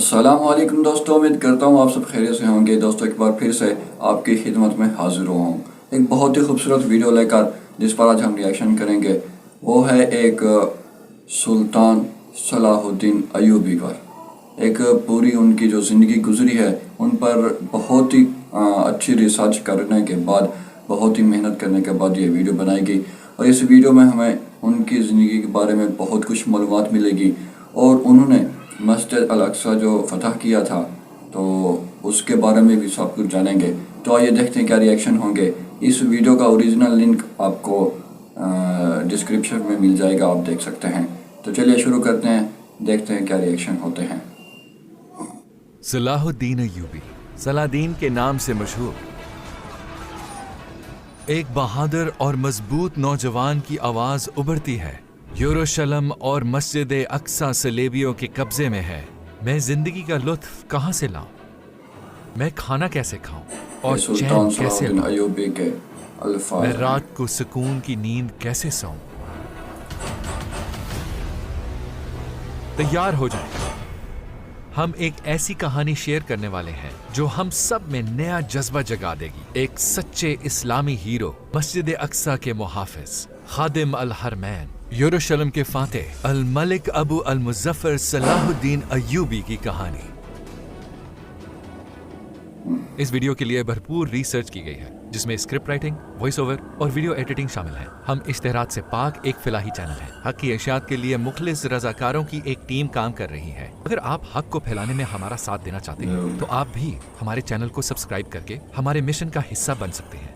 अस्सलाम वालेकुम दोस्तों, उम्मीद करता हूँ आप सब खैरियत से होंगे। दोस्तों एक बार फिर से आपकी खिदमत में हाजिर हुआ हूँ एक बहुत ही खूबसूरत वीडियो लेकर, जिस पर आज हम रिएक्शन करेंगे। वो है एक सुल्तान सलाहुद्दीन अय्यूबी पर। एक पूरी उनकी जो ज़िंदगी गुजरी है उन पर बहुत ही अच्छी रिसर्च करने के बाद, बहुत ही मेहनत करने के बाद ये वीडियो बनाई गई। और इस वीडियो में हमें उनकी ज़िंदगी के बारे में बहुत कुछ मालूमात मिलेगी। और उन्होंने मस्जिद अल अक्सा जो फतह किया था, तो उसके बारे में भी सब कुछ जानेंगे। तो आइए देखते हैं क्या रिएक्शन होंगे। इस वीडियो का ओरिजिनल लिंक आपको डिस्क्रिप्शन में मिल जाएगा, आप देख सकते हैं। तो चलिए शुरू करते हैं, देखते हैं क्या रिएक्शन होते हैं। सलाहुद्दीन अय्यूबी, सलादीन के नाम से मशहूर, एक बहादुर और मजबूत नौजवान की आवाज उभरती है। यरूशलेम और मस्जिद अक्सा सलेबियों के कब्जे में है। मैं जिंदगी का लुत्फ कहाँ से लाऊं? मैं खाना कैसे खाऊं और चैन कैसे लूं? मैं रात को सुकून की नींद कैसे सोऊं? तैयार हो जाए, हम एक ऐसी कहानी शेयर करने वाले हैं जो हम सब में नया जज्बा जगा देगी। एक सच्चे इस्लामी हीरो, मस्जिद अक्सा के मुहाफिज, खादिम अल हरमैन, यरूशलेम के फातेह अल मलिक अबू अल मुज़फ़्फ़र सलाहुद्दीन अय्यूबी की कहानी। इस वीडियो के लिए भरपूर रिसर्च की गई है, जिसमें स्क्रिप्ट राइटिंग, वॉइस ओवर और वीडियो एडिटिंग शामिल है। हम इश्तिहारात से पाक एक फिलाही चैनल है। हक की इशाअत के लिए मुखलिस रजाकारों की एक टीम काम कर रही है। अगर आप हक को फैलाने में हमारा साथ देना चाहते हैं तो आप भी हमारे चैनल को सब्सक्राइब करके हमारे मिशन का हिस्सा बन सकते हैं।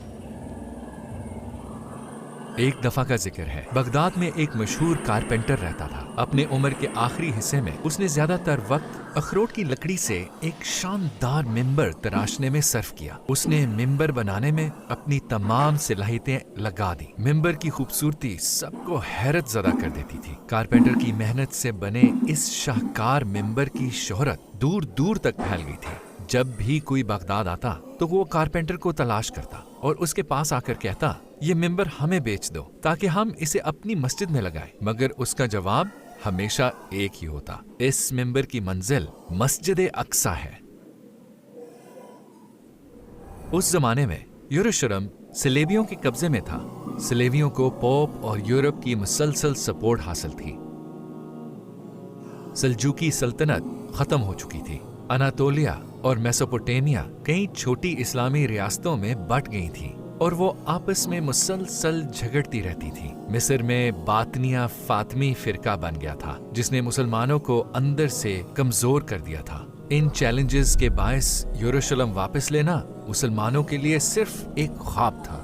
एक दफा का जिक्र है, बगदाद में एक मशहूर कारपेंटर रहता था। अपने उम्र के आखिरी हिस्से में उसने ज्यादातर वक्त अखरोट की लकड़ी से एक शानदार मिंबर तराशने में सर्फ किया। उसने मिंबर बनाने में अपनी तमाम सलाहियतें लगा दी। मिंबर की खूबसूरती सबको हैरत ज़दा कर देती थी। कारपेंटर की मेहनत से बने इस शाहकार मिंबर की शोहरत दूर दूर तक फैल गई थी। जब भी कोई बगदाद आता तो वो कारपेंटर को तलाश करता और उसके पास आकर कहता, ये मिंबर हमें बेच दो ताकि हम इसे अपनी मस्जिद में लगाएं। मगर उसका जवाब हमेशा एक ही होता, इस मिंबर की मंजिल मस्जिद अक्सा है। उस जमाने में यरूशलेम सलेबियों के कब्जे में था। सलेबियों को पोप और यूरोप की मुसलसल सपोर्ट हासिल थी। सल्जूकी सल्तनत खत्म हो चुकी थी। अनातोलिया और मेसोपोटामिया कई छोटी इस्लामी रियासतों में बट गई थी और वो आपस में मुसलसल झगड़ती रहती थी। मिस्र में बातनिया फातमी फिरका बन गया था, जिसने मुसलमानों को अंदर से कमजोर कर दिया था। इन चैलेंजेस के बायस यरूशलेम वापस लेना मुसलमानों के लिए सिर्फ एक ख्वाब था,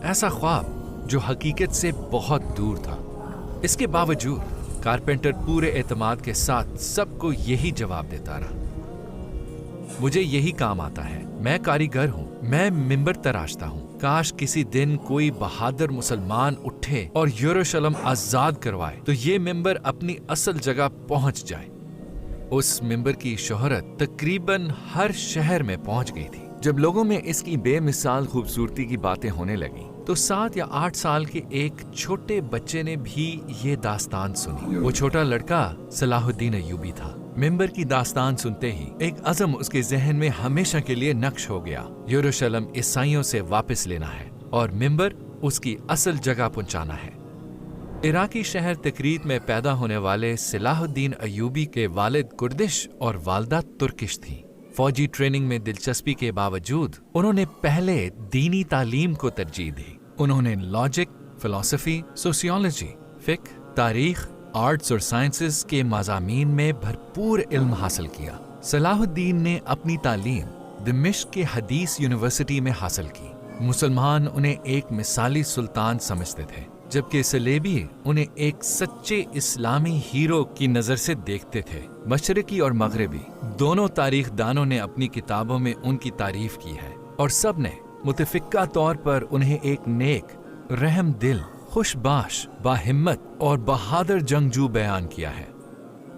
ऐसा ख्वाब जो हकीकत से बहुत दूर था। इसके बावजूद कारपेंटर पूरे एतमाद के साथ सबको यही जवाब देता रहा, मुझे यही काम आता है, मैं कारीगर हूँ, मैं मिंबर तराशता हूँ। काश किसी दिन कोई बहादुर मुसलमान उठे और यरूशलेम आजाद करवाए तो ये मिंबर अपनी असल जगह पहुंच जाए। उस मिंबर की शोहरत तकरीबन हर शहर में पहुंच गई थी। जब लोगों में इसकी बेमिसाल खूबसूरती की बातें होने लगी तो 7 या 8 साल के एक छोटे बच्चे ने भी ये दास्तान सुनी। वो छोटा लड़का सलाहुद्दीन अय्यूबी था। मिंबर की दास्तान सुनते ही एक अज़म उसके जहन में हमेशा के लिए नक्श हो गया। यरूशलेम ईसाइयों से वापस लेना है और मिंबर उसकी असल जगह पहुंचाना है। इराकी शहर तकरीत में पैदा होने वाले सलाहुद्दीन अय्यूबी के वालिद कुर्दिश और वालदा तुर्किश थी। फौजी ट्रेनिंग में दिलचस्पी के बावजूद उन्होंने पहले दीनी तालीम को तरजीह दी। उन्होंने लॉजिक, फिलॉसफी, सोशियोलॉजी, फिक्र, तारीख, आर्ट्स और साइंसेस के मज़ामीन में भरपूर इल्म हासिल किया। सलाहुद्दीन ने अपनी तालीम दिमिश्क के हदीस यूनिवर्सिटी में हासिल की। मुसलमान उन्हें एक मिसाली सुल्तान समझते थे, जबकि सलेबी उन्हें एक सच्चे इस्लामी हीरो की नज़र से देखते थे। मशरिकी और मगरबी दोनों तारीख दानों ने अपनी किताबों में उनकी तारीफ की है और सब ने मुतफिक्का तौर पर उन्हें एक नेक, रहम दिल, खुशबाश, बाहिम्मत और बहादुर जंगजू बयान किया है।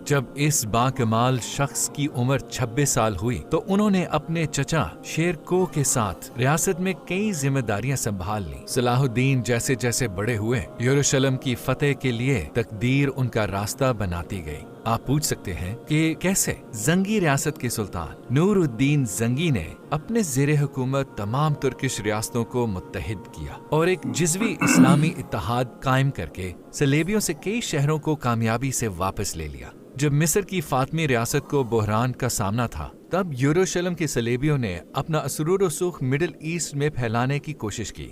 जब इस बाकमाल शख्स की उम्र 26 साल हुई तो उन्होंने अपने चचा शेरको के साथ रियासत में कई जिम्मेदारियां संभाल ली। सलाहुद्दीन जैसे जैसे बड़े हुए, यरूशलेम की फतेह के लिए तकदीर उनका रास्ता बनाती गई। आप पूछ सकते हैं कि कैसे जंगी रियासत के सुल्तान नूरुद्दीन जंगी ने अपने ज़ेरे हुकूमत तमाम तुर्किश रियासतों को मुत्तहिद किया और एक जिज़वी इस्लामी इत्तेहाद कायम करके सलेबियों से कई शहरों को कामयाबी से वापस ले लिया। जब मिस्र की फातमी रियासत को बहरान का सामना था, तब यरूशलेम के सलेबियों ने अपना असरूर व रसूख मिडिल ईस्ट में फैलाने की कोशिश की।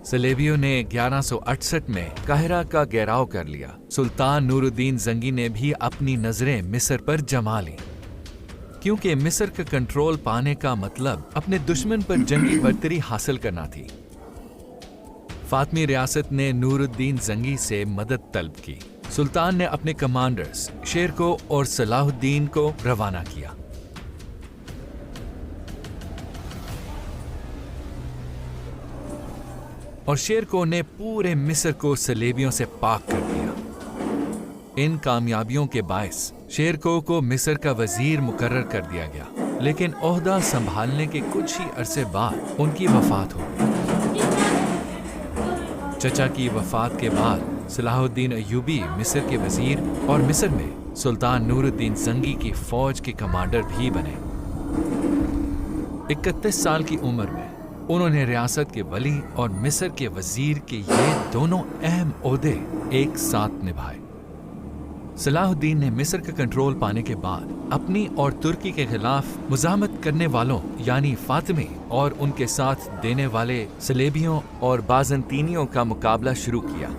सलेबियों ने 1168 में काहिरा का घेराव कर लिया। सुल्तान नूरुद्दीन जंगी ने भी अपनी नजरें मिस्र पर जमा ली, क्योंकि मिस्र का कंट्रोल पाने का मतलब अपने दुश्मन पर जंगी बर्तरी हासिल करना थी। फातमी रियासत ने नूरुद्दीन जंगी से मदद तलब की। सुल्तान ने अपने कमांडर्स शेरको और सलाहुद्दीन को रवाना किया। और शेरको ने पूरे मिस्र को सलेबियों से पाक कर दिया। इन कामयाबियों के बायस शेरको को मिस्र का वजीर मुकर्रर कर दिया गया, लेकिन ओहदा संभालने के कुछ ही अरसे बाद उनकी वफात हो गई। चचा की वफात के बाद सलाहुद्दीन अय्यूबी मिस्र के वजीर और मिस्र में सुल्तान नूरुद्दीन जंगी की फौज के कमांडर भी बने। 31 साल की उम्र में उन्होंने रियासत के वली और मिस्र के वजीर के ये दोनों अहम ओहदे एक साथ निभाए। सलाहुद्दीन ने मिस्र का कंट्रोल पाने के बाद अपनी और तुर्की के खिलाफ मुजाहमत करने वालों यानी फातिमी और उनके साथ देने वाले सलेबियों और बाज़ंतीनियों का मुकाबला शुरू किया।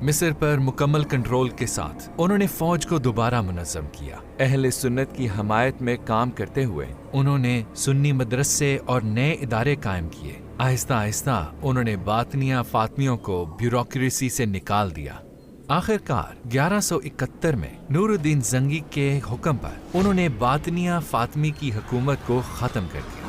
मिस्र पर मुकम्मल कंट्रोल के साथ उन्होंने फौज को दोबारा मुनज़्ज़म किया। अहले सुन्नत की हमायत में काम करते हुए उन्होंने सुन्नी मदरसे और नए इदारे कायम किए। आहिस्ता आहिस्ता उन्होंने बातनिया फातमियों को ब्यूरोक्रेसी से निकाल दिया। आखिरकार 1171 में नूरुद्दीन जंगी के हुक्म पर उन्होंने बातनिया फातमी की हुकूमत को ख़त्म कर दिया।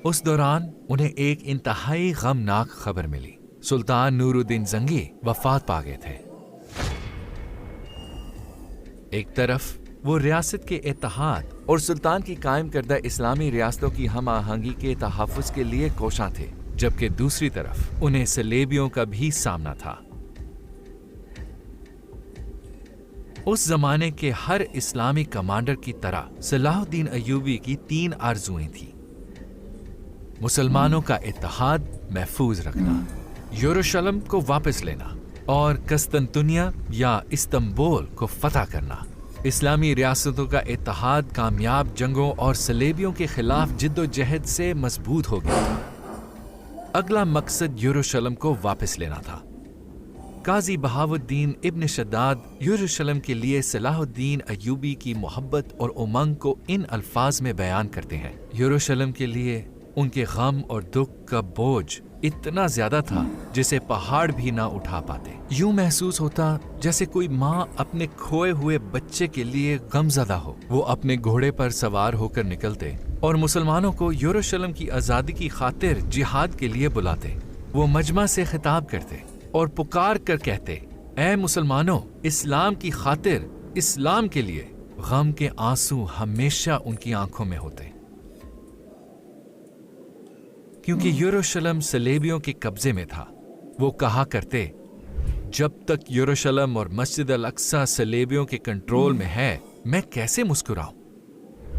उस दौरान उन्हें एक इंतहाई गमनाक खबर मिली। सुल्तान नूरुद्दीन जंगी वफात पा गए थे। एक तरफ वो रियासत के इत्तेहाद और सुल्तान की कायम करदा इस्लामी रियासतों की हम आहंगी के तहफ़्फ़ुज़ के लिए कोशां थे, जबकि दूसरी तरफ उन्हें सलेबियों का भी सामना था। उस जमाने के हर इस्लामी कमांडर की तरह सलाहुद्दीन अय्यूबी की 3 आरज़ुएं थीं। मुसलमानों का इत्तेहाद महफूज रखना, यरूशलेम को वापस लेना और कस्तंतुनिया या इस्तांबुल को फतह करना। इस्लामी रियासतों का इत्तेहाद कामयाब जंगों और सलेबियों के खिलाफ जिद्दोजहद से मजबूत हो गया था। अगला मकसद यरूशलेम को वापस लेना था। काजी बहाउद्दीन इब्न शद्दाद यरूशलेम के लिए सलाहुद्दीन अय्यूबी की मोहब्बत और उमंग को इन अल्फाज में बयान करते हैं। यरूशलेम के लिए उनके गम और दुख का बोझ इतना ज्यादा था जिसे पहाड़ भी ना उठा पाते। यूं महसूस होता जैसे कोई माँ अपने खोए हुए बच्चे के लिए गमज़दा हो। वो अपने घोड़े पर सवार होकर निकलते और मुसलमानों को यरूशलेम की आज़ादी की खातिर जिहाद के लिए बुलाते। वो मजमा से खिताब करते और पुकार कर कहते, ऐ मुसलमानों, इस्लाम की खातिर, इस्लाम के लिए। गम के आंसू हमेशा उनकी आंखों में होते, क्योंकि यरूशलेम सलेबियों के कब्जे में था। वो कहा करते, जब तक यरूशलेम और मस्जिद अल अक्सा सलेबियों के कंट्रोल में है, मैं कैसे मुस्कुराऊं,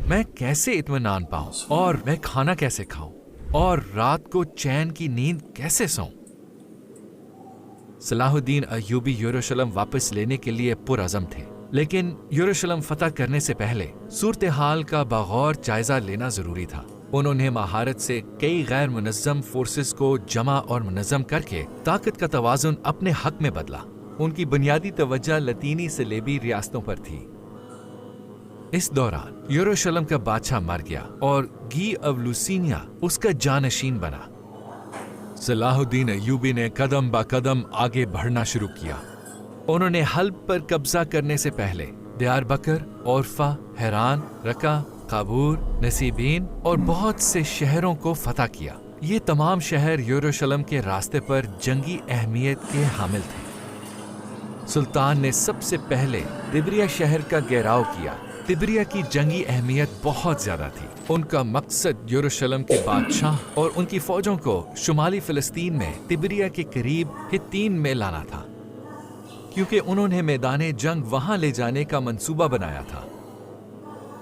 मैं कैसे इत्मीनान पाऊं, और मैं खाना कैसे खाऊं, और रात को चैन की नींद कैसे सोऊं। सलाहुद्दीन अय्यूबी यरूशलेम वापस लेने के लिए पुरअज़म थे, लेकिन यरूशलेम फतह करने से पहले सूरत हाल का बगौर जायजा लेना जरूरी था। उन्होंने महारत से कई गैर मुनज़्ज़म फोर्सेस को जमा और मुनज़्ज़म करके ताकत का तवाज़ुन अपने हक में बदला। उनकी बुनियादी तवज्जो लतीनी सलेबी रियासतों पर थी। इस दौरान यरूशलेम का बादशाह मर गया और गी ऑफ लुसिनिया उसका जानशीन बना। सलाहुद्दीन अय्यूबी ने कदम ब कदम आगे बढ़ना शुरू किया। उन्होंने हल्ब पर कब्जा करने से पहले दियारबकर, औरफा, हैरान, रका, काबूर, नसीबीन और बहुत से शहरों को फतह किया। ये तमाम शहर यरूशलेम के रास्ते पर जंगी अहमियत के हामिल थे। सुल्तान ने सबसे पहले तिब्रिया शहर का घेराव किया। तिब्रिया की जंगी अहमियत बहुत ज्यादा थी। उनका मकसद यरूशलेम के बादशाह और उनकी फौजों को शुमाली फिलिस्तीन में तिब्रिया के करीब हित्तीन में लाना था, क्योंकि उन्होंने मैदान जंग वहां ले जाने का मंसूबा बनाया था।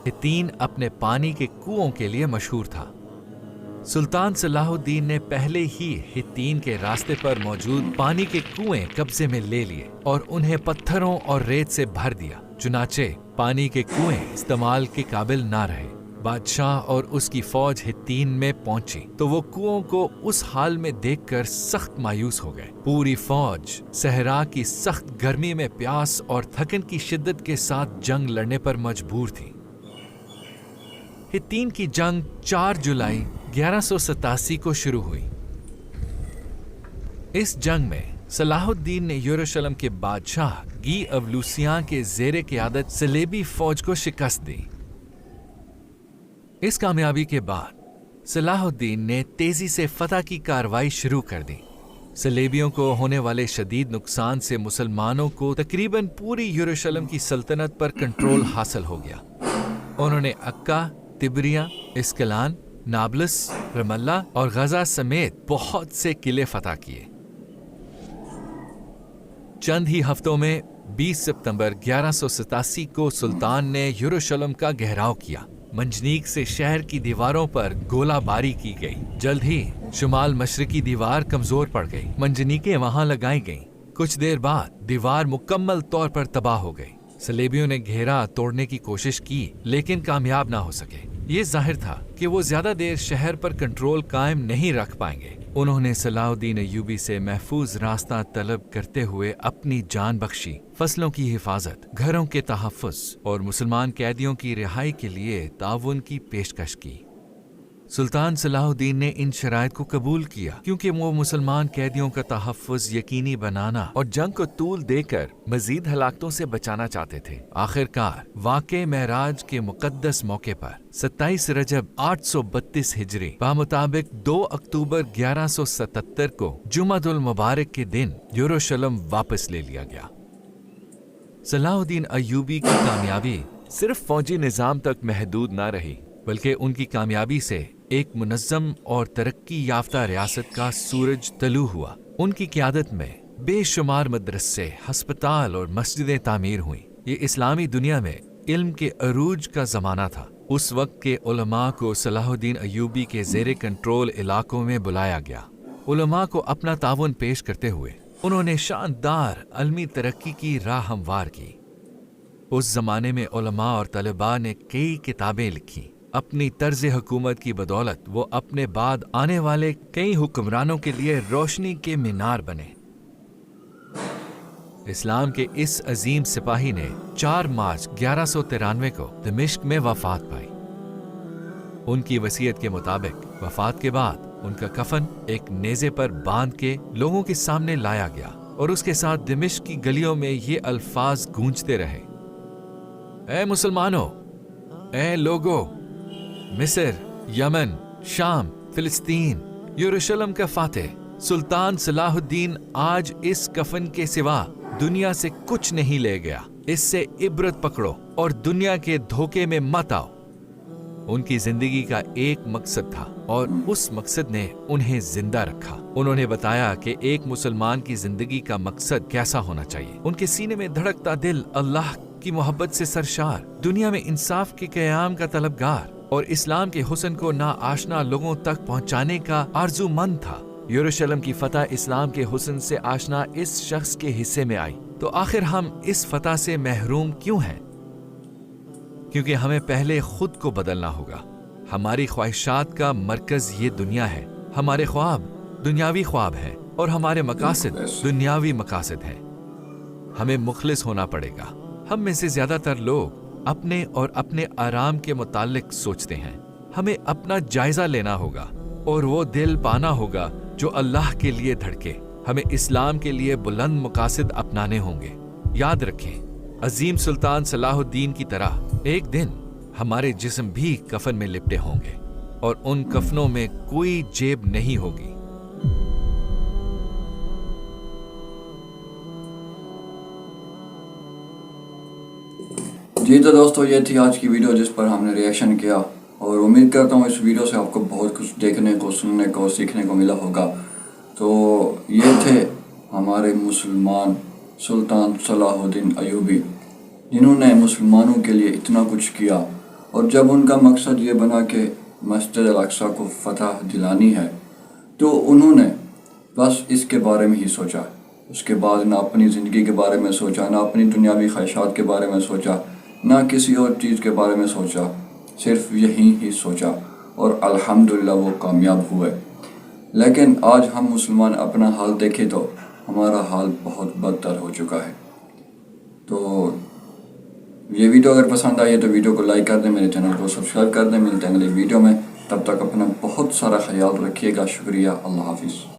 हित्तीन अपने पानी के कुओं के लिए मशहूर था। सुल्तान सलाहुद्दीन ने पहले ही हित्तीन के रास्ते पर मौजूद पानी के कुएं कब्जे में ले लिए और उन्हें पत्थरों और रेत से भर दिया। चुनाचे पानी के कुएं इस्तेमाल के काबिल ना रहे। बादशाह और उसकी फौज हित्तीन में पहुंची तो वो कुओं को उस हाल में देखकर सख्त मायूस हो गए। पूरी फौज सहरा की सख्त गर्मी में प्यास और थकन की शिद्दत के साथ जंग लड़ने पर मजबूर थी। हित्तीन की जंग 4 जुलाई 1187 को शुरू हुई। इस जंग में सलाहुद्दीन ने यरूशलेम के बादशाह गी अवलूसियां के ज़ेरे क़यादत सलेबी फौज को शिकस्त दी। इस कामयाबी के बाद सलाहुद्दीन ने तेजी से फतह की कार्रवाई शुरू कर दी। सलेबियों को होने वाले शदीद नुकसान से मुसलमानों को तकरीबन पूरी यरूशलेम की सल्तनत पर कंट्रोल हासिल हो गया। उन्होंने अक्का, तिब्रिया, इस्कलान, नाबलस, रमल्ला और गजा समेत बहुत से किले फतह किए। चंद ही हफ्तों में 20 सितंबर 1187 को सुल्तान ने यरूशलेम का घेराव किया। मंजनीक से शहर की दीवारों पर गोलाबारी की गई। जल्द ही शुमाल मशरकी दीवार कमजोर पड़ गई। मंजनीकें वहां लगाई गईं। कुछ देर बाद दीवार मुकम्मल तौर पर तबाह हो गई। सलेबियों ने घेरा तोड़ने की कोशिश की लेकिन कामयाब ना हो सके। ये जाहिर था कि वो ज्यादा देर शहर पर कंट्रोल कायम नहीं रख पाएंगे। उन्होंने सलाहुद्दीन अय्यूबी से महफूज रास्ता तलब करते हुए अपनी जान बख्शी। फसलों की हिफाजत, घरों के तहफ़्फ़ुज़ और मुसलमान कैदियों की रिहाई के लिए ताउन की पेशकश की। सुल्तान सलाहुद्दीन ने इन शराइत को कबूल किया क्योंकि वो मुसलमान कैदियों का तहफ़्फ़ुज़ यकीनी बनाना और जंग को तूल देकर मजीद हलाकतों से बचाना चाहते थे। आखिरकार वाक़े महराज के मुक़द्दस मौके पर 27 रजब 832 हिजरी बामुताबिक 2 अक्टूबर 1177 को जुमादुल मुबारक के दिन यरूशलेम वापस ले लिया गया। सलाहुद्दीन अय्यूबी की कामयाबी सिर्फ फौजी निज़ाम तक महदूद न रही, बल्कि उनकी कामयाबी से एक मुनज़्ज़म और तरक्की याफ्ता रियासत का सूरज तलू हुआ। उनकी क़यादत में बेशुमार मदरसे, हस्पताल और मस्जिदें तामीर हुई। ये इस्लामी दुनिया में इल्म के अरूज का ज़माना था। उस वक्त के उलमा को सलाहुद्दीन अय्यूबी के ज़ेरे कंट्रोल इलाकों में बुलाया गया। उलमा को अपना ताउन पेश करते हुए उन्होंने शानदार अलमी तरक्की की राह हमवार की। उस ज़माने में उलमा और तलबा ने कई किताबें लिखी। अपनी तर्ज हुकूमत की बदौलत वो अपने बाद आने वाले कई हुक्मरानों के लिए रोशनी के मीनार बने। इस्लाम के इस अजीम सिपाही ने 4 मार्च 1193 को दमिश्क में वफात पाई। उनकी वसीयत के मुताबिक वफात के बाद उनका कफन एक नेज़े पर बांध के लोगों के सामने लाया गया और उसके साथ दमिश्क की गलियों में ये अल्फाज गूंजते रहे, ऐ मुसलमानों, ऐ लोगो, मिस्र, यमन, शाम, फिलिस्तीन, यरूशलेम का फातेह सुल्तान सलाहुद्दीन आज इस कफन के सिवा दुनिया से कुछ नहीं ले गया। इससे इबरत पकड़ो और दुनिया के धोखे में मत आओ। उनकी जिंदगी का एक मकसद था और उस मकसद ने उन्हें जिंदा रखा। उन्होंने बताया कि एक मुसलमान की जिंदगी का मकसद कैसा होना चाहिए। उनके सीने में धड़कता दिल अल्लाह की मोहब्बत से सरशार, दुनिया में इंसाफ के क़याम का तलबगार और इस्लाम के हुस्न को नाआशना लोगों तक पहुंचाने का आरज़ूमंद था। यरूशलेम की फतह इस्लाम के हुस्न से आशना इस शख्स के हिस्से में आई। तो आखिर हम इस फतह से महरूम क्यों हैं? क्योंकि हमें पहले खुद को बदलना होगा। हमारी ख्वाहिशात का मरकज ये दुनिया है। हमारे ख्वाब दुनियावी ख्वाब हैं और हमारे मकासद दुनियावी मकासद हैं। हमें मुखलिस होना पड़ेगा। हम में से ज्यादातर लोग अपने और अपने आराम के मुतालिक सोचते हैं। हमें अपना जायजा लेना होगा और वो दिल पाना होगा जो अल्लाह के लिए धड़के। हमें इस्लाम के लिए बुलंद मकासद अपनाने होंगे। याद रखें, अजीम सुल्तान सलाहुद्दीन की तरह एक दिन हमारे जिस्म भी कफन में लिपटे होंगे। और उन कफनों में कोई जेब नहीं होगी। जी तो दोस्तों, ये थी आज की वीडियो जिस पर हमने रिएक्शन किया, और उम्मीद करता हूँ इस वीडियो से आपको बहुत कुछ देखने को, सुनने को, सीखने को मिला होगा। तो ये थे हमारे मुसलमान सुल्तान सलाहुद्दीन अयूबी, जिन्होंने मुसलमानों के लिए इतना कुछ किया, और जब उनका मकसद ये बना कि मस्जिद अल-अक्सा को फतह दिलानी है, तो उन्होंने बस इसके बारे में ही सोचा। उसके बाद ना अपनी ज़िंदगी के बारे में सोचा, ना अपनी दुनियावी ख्वाहिशात के बारे में सोचा, ना किसी और चीज़ के बारे में सोचा, सिर्फ यही ही सोचा, और अल्हम्दुलिल्लाह वो कामयाब हुए। लेकिन आज हम मुसलमान अपना हाल देखें तो हमारा हाल बहुत बदतर हो चुका है। तो ये वीडियो अगर पसंद आई है तो वीडियो को लाइक कर दें, मेरे चैनल को सब्सक्राइब कर दें। मिलते हैं अगले वीडियो में, तब तक अपना बहुत सारा ख्याल रखिएगा। शुक्रिया, अल्लाह हाफिज़।